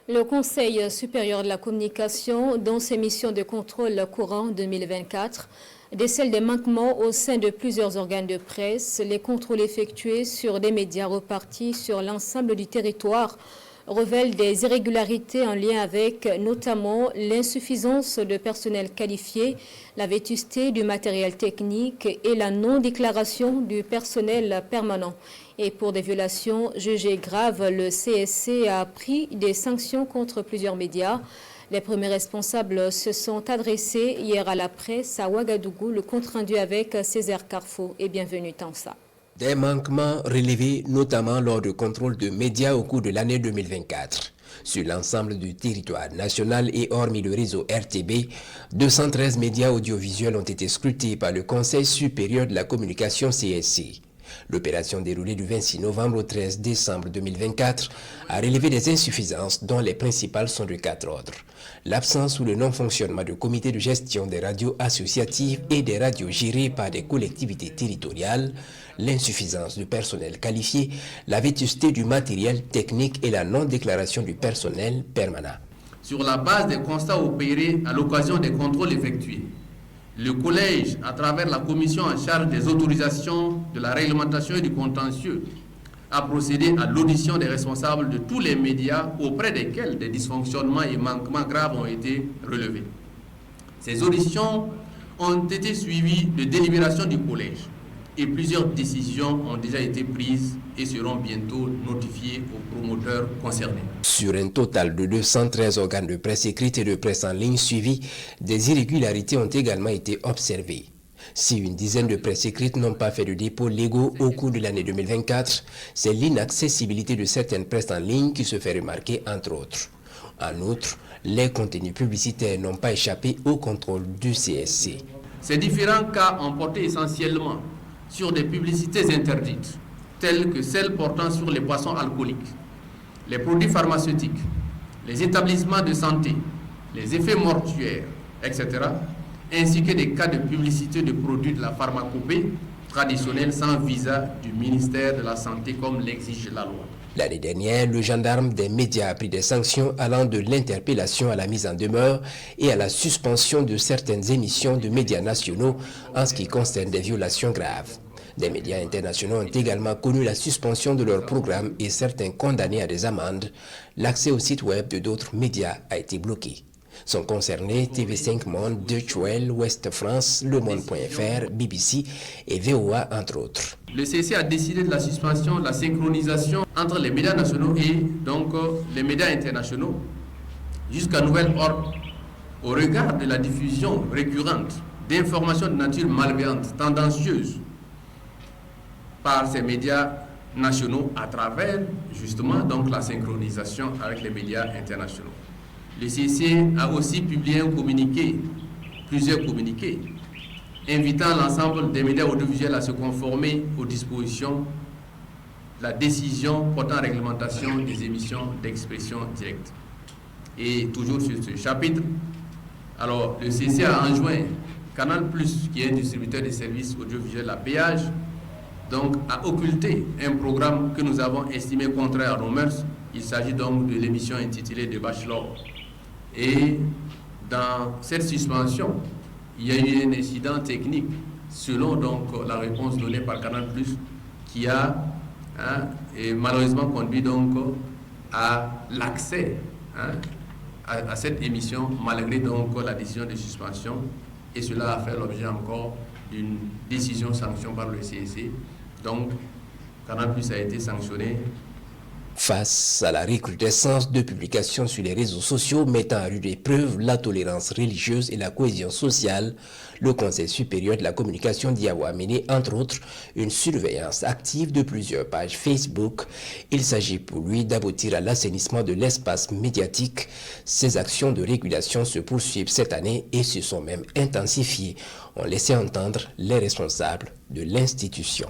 Le Conseil supérieur de la communication, dans ses missions de contrôle courant 2024, décèle des manquements au sein de plusieurs organes de presse. Les contrôles effectués sur des médias repartis sur l'ensemble du territoire révèlent des irrégularités en lien avec notamment l'insuffisance de personnel qualifié, la vétusté du matériel technique et la non-déclaration du personnel permanent. Et pour des violations jugées graves, le CSC a pris des sanctions contre plusieurs médias. Les premiers responsables se sont adressés hier à la presse à Ouagadougou, le compte-rendu avec Césaire Carrefour et bienvenue Tansa. Des manquements relevés notamment lors de contrôles de médias au cours de l'année 2024. Sur l'ensemble du territoire national et hormis le réseau RTB, 213 médias audiovisuels ont été scrutés par le Conseil supérieur de la communication CSC. L'opération déroulée du 26 novembre au 13 décembre 2024 a relevé des insuffisances dont les principales sont de 4 ordres. L'absence ou le non-fonctionnement de comités de gestion des radios associatives et des radios gérées par des collectivités territoriales, l'insuffisance du personnel qualifié, la vétusté du matériel technique et la non-déclaration du personnel permanent. Sur la base des constats opérés à l'occasion des contrôles effectués, le Collège, à travers la commission en charge des autorisations, de la réglementation et du contentieux, a procédé à l'audition des responsables de tous les médias auprès desquels des dysfonctionnements et manquements graves ont été relevés. Ces auditions ont été suivies de délibérations du Collège et plusieurs décisions ont déjà été prises et seront bientôt notifiées aux promoteurs concernés. Sur un total de 213 organes de presse écrite et de presse en ligne suivis, des irrégularités ont également été observées. Si une dizaine de presses écrites n'ont pas fait de dépôts légaux au cours de l'année 2024, c'est l'inaccessibilité de certaines presses en ligne qui se fait remarquer entre autres. En outre, les contenus publicitaires n'ont pas échappé au contrôle du CSC. Ces différents cas ont porté essentiellement sur des publicités interdites, telles que celles portant sur les boissons alcooliques, les produits pharmaceutiques, les établissements de santé, les effets mortuaires, etc., ainsi que des cas de publicité de produits de la pharmacopée traditionnelle sans visa du ministère de la Santé comme l'exige la loi. L'année dernière, le gendarme des médias a pris des sanctions allant de l'interpellation à la mise en demeure et à la suspension de certaines émissions de médias nationaux en ce qui concerne des violations graves. Des médias internationaux ont également connu la suspension de leurs programmes et certains condamnés à des amendes. L'accès au site web de d'autres médias a été bloqué. Sont concernés TV5 Monde, Deutsche Welle, Ouest France, Le Monde.fr, BBC et VOA entre autres. Le CSC a décidé de la suspension, de la synchronisation entre les médias nationaux et donc les médias internationaux jusqu'à nouvel ordre au regard de la diffusion récurrente d'informations de nature malveillante, tendancieuse par ces médias nationaux à travers justement donc la synchronisation avec les médias internationaux. Le CSC a aussi publié plusieurs communiqués, invitant l'ensemble des médias audiovisuels à se conformer aux dispositions de la décision portant réglementation des émissions d'expression directe. Et toujours sur ce chapitre, alors le CSC a enjoint Canal+, qui est un distributeur de services audiovisuels à péage, donc à occulter un programme que nous avons estimé contraire à nos mœurs. Il s'agit donc de l'émission intitulée De Bachelor. Et dans cette suspension, il y a eu un incident technique, selon donc la réponse donnée par Canal+, qui a et malheureusement conduit donc à l'accès à cette émission, malgré donc la décision de suspension. Et cela a fait l'objet encore d'une décision sanction par le CSC. Donc, Canal+ a été sanctionné. Face à la recrudescence de publications sur les réseaux sociaux mettant à rude épreuve la tolérance religieuse et la cohésion sociale, le Conseil supérieur de la communication d'y avoir mené, entre autres, une surveillance active de plusieurs pages Facebook. Il s'agit pour lui d'aboutir à l'assainissement de l'espace médiatique. Ces actions de régulation se poursuivent cette année et se sont même intensifiées, ont laissé entendre les responsables de l'institution.